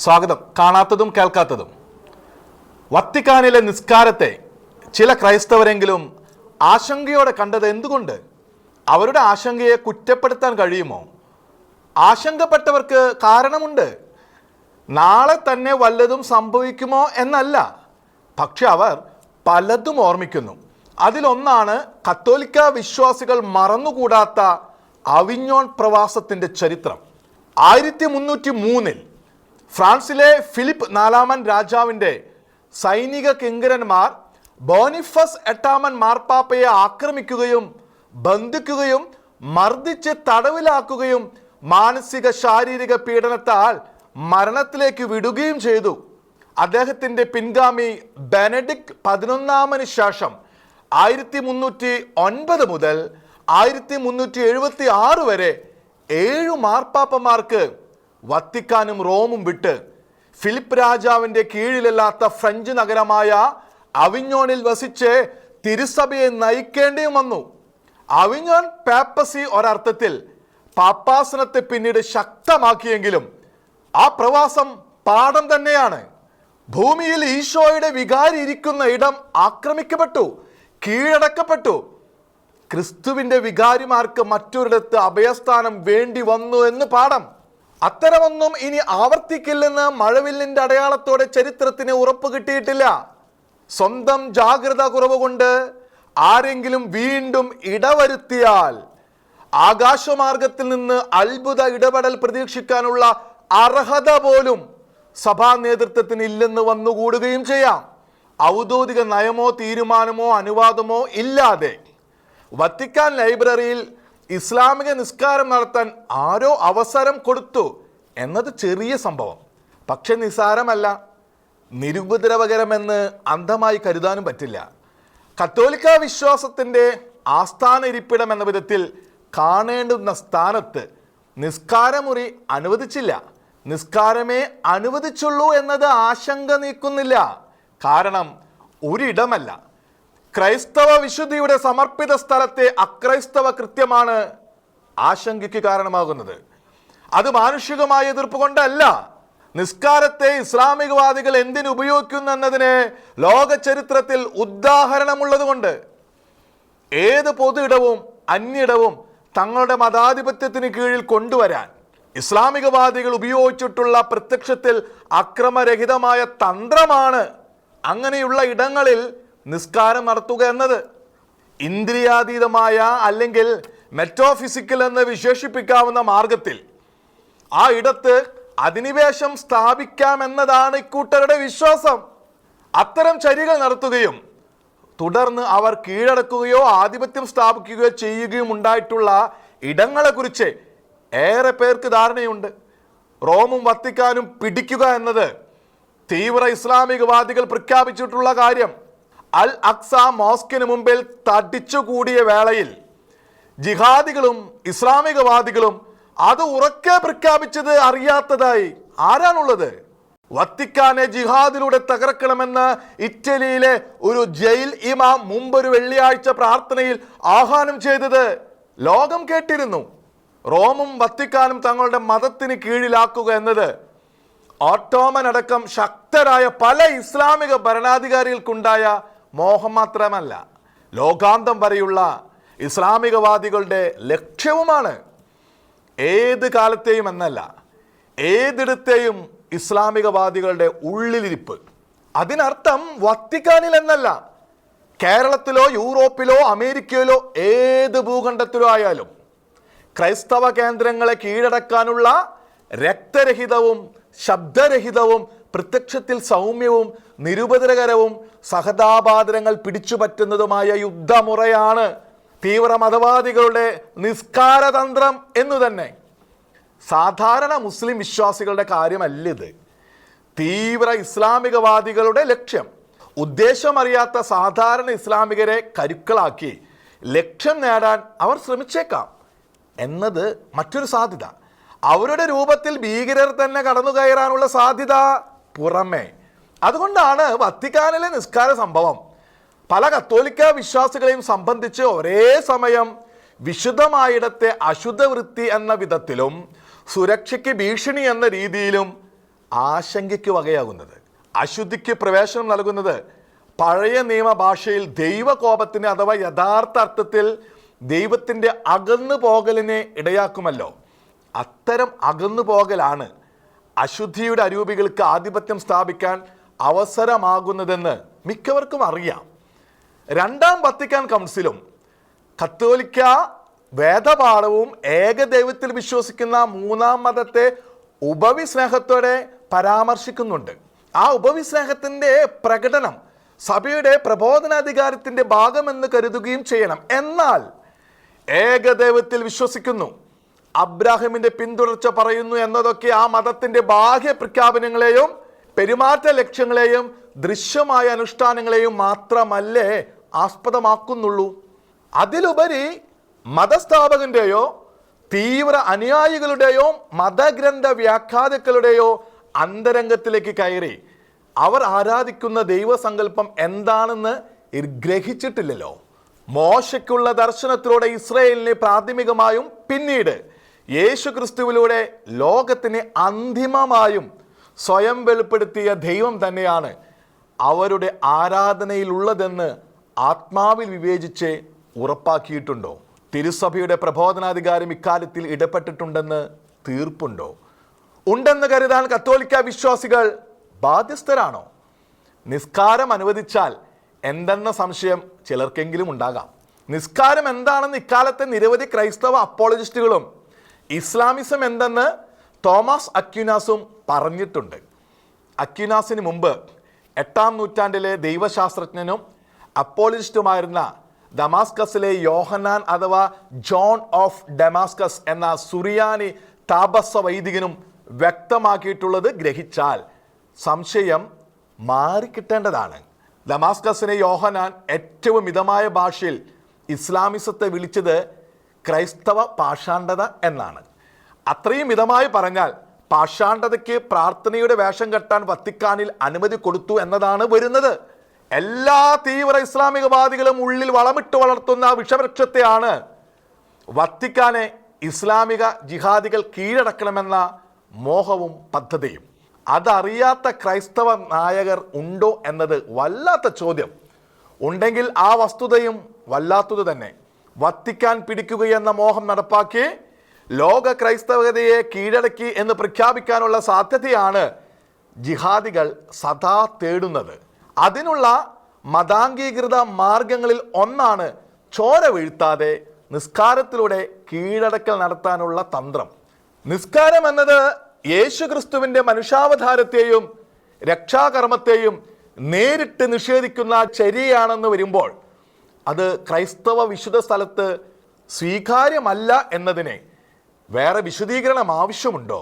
സ്വാഗതം. കാണാത്തതും കേൾക്കാത്തതും. വത്തിക്കാനിലെ നിസ്കാരത്തെ ചില ക്രൈസ്തവരെങ്കിലും ആശങ്കയോടെ കണ്ടത് എന്തുകൊണ്ട്? അവരുടെ ആശങ്കയെ കുറ്റപ്പെടുത്താൻ കഴിയുമോ? ആശങ്കപ്പെട്ടവർക്ക് കാരണമുണ്ട്. നാളെ തന്നെ വല്ലതും സംഭവിക്കുമോ എന്നല്ല, പക്ഷെ അവർ പലതും ഓർമ്മിക്കുന്നു. അതിലൊന്നാണ് കത്തോലിക്ക വിശ്വാസികൾ മറന്നുകൂടാത്ത അവിഞ്ഞോൺ പ്രവാസത്തിൻ്റെ ചരിത്രം. 1303 ഫ്രാൻസിലെ ഫിലിപ്പ് നാലാമൻ രാജാവിൻ്റെ സൈനിക കിങ്കരന്മാർ ബോണിഫസ് എട്ടാമൻ മാർപ്പാപ്പയെ ആക്രമിക്കുകയും ബന്ധിക്കുകയും മർദ്ദിച്ച് തടവിലാക്കുകയും മാനസിക ശാരീരിക പീഡനത്താൽ മരണത്തിലേക്ക് വിടുകയും ചെയ്തു. അദ്ദേഹത്തിൻ്റെ പിൻഗാമി ബെനഡിക്ട് 11 ശേഷം 1309 മുതൽ 1376 വരെ 7 മാർപ്പാപ്പമാർക്ക് വത്തിക്കാനും റോമും വിട്ട് ഫിലിപ്പ് രാജാവിൻ്റെ കീഴിലല്ലാത്ത ഫ്രഞ്ച് നഗരമായ അവിഞ്ഞോണിൽ വസിച്ച് തിരുസഭയെ നയിക്കേണ്ടിയും വന്നു. അവിഞ്ഞോൺ പാപ്പസി ഒരർത്ഥത്തിൽ പാപ്പാസനത്തെ പിന്നീട് ശക്തമാക്കിയെങ്കിലും ആ പ്രവാസം പാഠം തന്നെയാണ്. ഭൂമിയിൽ ഈശോയുടെ വികാരി ഇരിക്കുന്ന ഇടം ആക്രമിക്കപ്പെട്ടു, കീഴടക്കപ്പെട്ടു. ക്രിസ്തുവിൻ്റെ വികാരിമാർക്ക് മറ്റൊരിടത്ത് അഭയസ്ഥാനം വേണ്ടി വന്നു എന്ന് പാഠം. അത്തരമൊന്നും ഇനി ആവർത്തിക്കില്ലെന്ന് മഴവില്ലിൻ്റെ അടയാളത്തോടെ ചരിത്രത്തിന് ഉറപ്പ് കിട്ടിയിട്ടില്ല. സ്വന്തം ജാഗ്രത കുറവ് കൊണ്ട് ആരെങ്കിലും വീണ്ടും ഇടവരുത്തിയാൽ ആകാശമാർഗത്തിൽ നിന്ന് അത്ഭുത ഇടപെടൽ പ്രതീക്ഷിക്കാനുള്ള അർഹത പോലും സഭാ നേതൃത്വത്തിന് ഇല്ലെന്ന് വന്നുകൂടുകയും ചെയ്യാം. ഔദ്യോഗിക നയമോ തീരുമാനമോ അനുവാദമോ ഇല്ലാതെ വത്തിക്കാൻ ലൈബ്രറിയിൽ ഇസ്ലാമിക നിസ്കാരം നടത്താൻ ആരോ അവസരം കൊടുത്തു എന്നത് ചെറിയ സംഭവം, പക്ഷെ നിസ്സാരമല്ല, നിരുപദ്രവകരമെന്ന് അന്ധമായി കരുതാനും പറ്റില്ല. കത്തോലിക്ക വിശ്വാസത്തിൻ്റെ ആസ്ഥാന ഇരിപ്പിടം എന്ന വിധത്തിൽ കാണേണ്ടുന്ന സ്ഥാനത്ത് നിസ്കാരമുറി അനുവദിച്ചില്ല. നിസ്കാരമേ അനുവദിച്ചുള്ളൂ എന്നത് ആശങ്ക നീക്കുന്നില്ല. കാരണം ഒരിടമല്ല. ക്രൈസ്തവ വിശുദ്ധിയുടെ സമർപ്പിത സ്ഥലത്തെ അക്രൈസ്തവ കൃത്യമാണ് ആശങ്കയ്ക്ക് കാരണമാകുന്നത്. അത് മാനുഷികമായ എതിർപ്പ് കൊണ്ടല്ല. നിസ്കാരത്തെ ഇസ്ലാമികവാദികൾ എന്തിനു ഉപയോഗിക്കുന്നു എന്നതിന് ലോക ചരിത്രത്തിൽ ഉദാഹരണമുള്ളത് കൊണ്ട്. ഏത് പൊതു ഇടവും അന്യടവും തങ്ങളുടെ മതാധിപത്യത്തിന് കീഴിൽ കൊണ്ടുവരാൻ ഇസ്ലാമികവാദികൾ ഉപയോഗിച്ചിട്ടുള്ള പ്രത്യക്ഷത്തിൽ അക്രമരഹിതമായ തന്ത്രമാണ് അങ്ങനെയുള്ള ഇടങ്ങളിൽ നിസ്കാരം നടത്തുക എന്നത്. ഇന്ദ്രിയാതീതമായ അല്ലെങ്കിൽ മെറ്റോഫിസിക്കൽ എന്ന് വിശേഷിപ്പിക്കാവുന്ന മാർഗത്തിൽ ആ ഇടത്ത് അധിനിവേശം സ്ഥാപിക്കാമെന്നതാണ് ഇക്കൂട്ടരുടെ വിശ്വാസം. അത്തരം ചര്യകൾ നടത്തുകയും തുടർന്ന് അവർ കീഴടക്കുകയോ ആധിപത്യം സ്ഥാപിക്കുകയോ ചെയ്യുകയും ഉണ്ടായിട്ടുള്ള ഇടങ്ങളെക്കുറിച്ച് ഏറെ പേർക്ക് ധാരണയുണ്ട്. റോമും വത്തിക്കാനും പിടിക്കുക എന്നത് തീവ്ര ഇസ്ലാമികവാദികൾ പ്രഖ്യാപിച്ചിട്ടുള്ള കാര്യം. അൽ അക്സ മോസ്കിന് മുമ്പിൽ തടിച്ചുകൂടിയ വേളയിൽ ജിഹാദികളും ഇസ്ലാമികവാദികളും അത് ഉറക്കെ പ്രഖ്യാപിച്ചത് അറിയാത്തതായി ആരാണുള്ളത്? വത്തിക്കാനെ ജിഹാദിലൂടെ തകർക്കണമെന്ന് ഇറ്റലിയിലെ ഒരു ജയിൽ ഇമാം മുമ്പൊരു വെള്ളിയാഴ്ച പ്രാർത്ഥനയിൽ ആഹ്വാനം ചെയ്തത് ലോകം കേട്ടിരുന്നു. റോമും വത്തിക്കാനും തങ്ങളുടെ മതത്തിന് കീഴിലാക്കുക എന്നത് ഓട്ടോമൻ അടക്കം ശക്തരായ പല ഇസ്ലാമിക ഭരണാധികാരികൾക്കുണ്ടായ മോഹം മാത്രമല്ല, ലോകാന്തം വരെയുള്ള ഇസ്ലാമികവാദികളുടെ ലക്ഷ്യവുമാണ്. ഏത് കാലത്തെയും എന്നല്ല, ഏതിടത്തെയും ഇസ്ലാമികവാദികളുടെ ഉള്ളിലിരിപ്പ്. അതിനർത്ഥം വത്തിക്കാനിൽ എന്നല്ല, കേരളത്തിലോ യൂറോപ്പിലോ അമേരിക്കയിലോ ഏത് ഭൂഖണ്ഡത്തിലോ ആയാലും ക്രൈസ്തവ കേന്ദ്രങ്ങളെ കീഴടക്കാനുള്ള രക്തരഹിതവും ശബ്ദരഹിതവും പ്രത്യക്ഷത്തിൽ സൗമ്യവും നിരുപദ്രവകരവും സഹതാപാദരങ്ങൾ പിടിച്ചുപറ്റുന്നതുമായ യുദ്ധമുറയാണ് തീവ്ര മതവാദികളുടെ നിസ്കാരതന്ത്രം എന്നു തന്നെ. സാധാരണ മുസ്ലിം വിശ്വാസികളുടെ കാര്യമല്ലിത്. തീവ്ര ഇസ്ലാമികവാദികളുടെ ലക്ഷ്യം. ഉദ്ദേശമറിയാത്ത സാധാരണ ഇസ്ലാമികരെ കരുക്കളാക്കി ലക്ഷ്യം നേടാൻ അവർ ശ്രമിച്ചേക്കാം എന്നത് മറ്റൊരു സാധ്യത. അവരുടെ രൂപത്തിൽ ഭീകരർ തന്നെ കടന്നു കയറാനുള്ള സാധ്യത പുറമേ. അതുകൊണ്ടാണ് വത്തിക്കാനിലെ നിസ്കാര സംഭവം പല കത്തോലിക്ക വിശ്വാസികളെയും സംബന്ധിച്ച് ഒരേ സമയം വിശുദ്ധമായിടത്തെ അശുദ്ധവൃത്തി എന്ന വിധത്തിലും സുരക്ഷയ്ക്ക് ഭീഷണി എന്ന രീതിയിലും ആശങ്കയ്ക്ക് വകയാകുന്നത്. അശുദ്ധിക്ക് പ്രവേശനം നൽകുന്നത് പഴയ നിയമ ഭാഷയിൽ ദൈവകോപത്തിന് അഥവാ യഥാർത്ഥ അർത്ഥത്തിൽ ദൈവത്തിൻ്റെ അകന്നു പോകലിനെ ഇടയാക്കുമല്ലോ. അത്തരം അകന്നു പോകലാണ് അശുദ്ധിയുടെ അരൂപികൾക്ക് ആധിപത്യം സ്ഥാപിക്കാൻ അവസരമാകുന്നതെന്ന് മിക്കവർക്കും അറിയാം. രണ്ടാം വത്തിക്കാൻ കൗൺസിലും കത്തോലിക്ക വേദപാഠവും ഏകദൈവത്തിൽ വിശ്വസിക്കുന്ന മൂന്നാം മതത്തെ ഉപവിസ്നേഹത്തോടെ പരാമർശിക്കുന്നുണ്ട്. ആ ഉപവിസ്നേഹത്തിൻ്റെ പ്രകടനം സഭയുടെ പ്രബോധനാധികാരത്തിൻ്റെ ഭാഗമെന്ന് കരുതുകയും ചെയ്യണം. എന്നാൽ ഏകദൈവത്തിൽ വിശ്വസിക്കുന്നു, അബ്രാഹിമിന്റെ പിന്തുടർച്ച പറയുന്നു എന്നതൊക്കെ ആ മതത്തിന്റെ ബാഹ്യ പ്രഖ്യാപനങ്ങളെയും പെരുമാറ്റ ലക്ഷ്യങ്ങളെയും ദൃശ്യമായ അനുഷ്ഠാനങ്ങളെയും മാത്രമല്ലേ ആസ്പദമാക്കുന്നുള്ളൂ. അതിലുപരി മതസ്ഥാപകന്റെയോ തീവ്ര അനുയായികളുടെയോ മതഗ്രന്ഥ വ്യാഖ്യാതാക്കളുടെയോ അന്തരംഗത്തിലേക്ക് കയറി അവർ ആരാധിക്കുന്ന ദൈവസങ്കല്പം എന്താണെന്ന് ഗ്രഹിച്ചിട്ടില്ലല്ലോ. മോശയ്ക്കുള്ള ദർശനത്തിലൂടെ ഇസ്രായേലിനെ പ്രാഥമികമായും പിന്നീട് യേശു ക്രിസ്തുവിലൂടെ ലോകത്തിന് അന്തിമമായും സ്വയം വെളിപ്പെടുത്തിയ ദൈവം തന്നെയാണ് അവരുടെ ആരാധനയിലുള്ളതെന്ന് ആത്മാവിൽ വിവേചിച്ച് ഉറപ്പാക്കിയിട്ടുണ്ടോ? തിരുസഭയുടെ പ്രബോധനാധികാരം ഇക്കാര്യത്തിൽ ഇടപെട്ടിട്ടുണ്ടെന്ന് തീർപ്പുണ്ടോ? ഉണ്ടെന്ന് കരുതാൻ കത്തോലിക്ക വിശ്വാസികൾ ബാധ്യസ്ഥരാണോ? നിസ്കാരം അനുവദിച്ചാൽ എന്തെന്ന സംശയം ചിലർക്കെങ്കിലും ഉണ്ടാകാം. നിസ്കാരം എന്താണെന്ന് ഇക്കാലത്തെ നിരവധി ക്രൈസ്തവ അപ്പോളജിസ്റ്റുകളും ഇസ്ലാമിസം എന്തെന്ന് തോമസ് അക്വിനാസും പറഞ്ഞിട്ടുണ്ട്. അക്വിനാസിന് മുമ്പ് 8-ാം നൂറ്റാണ്ടിലെ ദൈവശാസ്ത്രജ്ഞനും അപ്പോളജിസ്റ്റുമായിരുന്ന ദമാസ്കസിലെ യോഹന്നാൻ അഥവാ ജോൺ ഓഫ് ഡമാസ്കസ് എന്ന സുറിയാനി താപസ വൈദികനും വ്യക്തമാക്കിയിട്ടുള്ളത് ഗ്രഹിച്ചാൽ സംശയം മാറിക്കിട്ടേണ്ടതാണ്. ദമാസ്കസിനെ യോഹന്നാൻ ഏറ്റവും മിതമായ ഭാഷയിൽ ഇസ്ലാമിസത്തെ വിളിച്ചത് ക്രൈസ്തവ പാഷാണ്ഡത എന്നാണ്. അത്രയും മിതമായി പറഞ്ഞാൽ പാഷാണ്ഡതയ്ക്ക് പ്രാർത്ഥനയുടെ വേഷം കെട്ടാൻ വത്തിക്കാനിൽ അനുമതി കൊടുത്തു എന്നതാണ് വരുന്നത്. എല്ലാ തീവ്ര ഇസ്ലാമികവാദികളും ഉള്ളിൽ വളമിട്ട് വളർത്തുന്ന വിഷവൃക്ഷത്തെയാണ് വത്തിക്കാനെ ഇസ്ലാമിക ജിഹാദികൾ കീഴടക്കണമെന്ന മോഹവും പദ്ധതിയും. അതറിയാത്ത ക്രൈസ്തവ നായകർ ഉണ്ടോ എന്നത് വല്ലാത്ത ചോദ്യം. ഉണ്ടെങ്കിൽ ആ വസ്തുതയും വല്ലാത്തത് തന്നെ. വത്തിക്കാൻ പിടിക്കുകയെന്ന മോഹം നടപ്പാക്കി ലോക ക്രൈസ്തവതയെ കീഴടക്കി എന്ന് പ്രഖ്യാപിക്കാനുള്ള സാധ്യതയാണ് ജിഹാദികൾ സദാ തേടുന്നത്. അതിനുള്ള മതാംഗീകൃത മാർഗങ്ങളിൽ ഒന്നാണ് ചോര വീഴ്ത്താതെ നിസ്കാരത്തിലൂടെ കീഴടക്കൽ നടത്താനുള്ള തന്ത്രം. നിസ്കാരം എന്നത് യേശു ക്രിസ്തുവിൻ്റെ മനുഷ്യാവതാരത്തെയും രക്ഷാകർമ്മത്തെയും നേരിട്ട് നിഷേധിക്കുന്ന ചര്യയാണെന്ന് വരുമ്പോൾ അത് ക്രൈസ്തവ വിശുദ്ധ സ്ഥലത്ത് സ്വീകാര്യമല്ല എന്നതിനെ വേറെ വിശദീകരണം ആവശ്യമുണ്ടോ?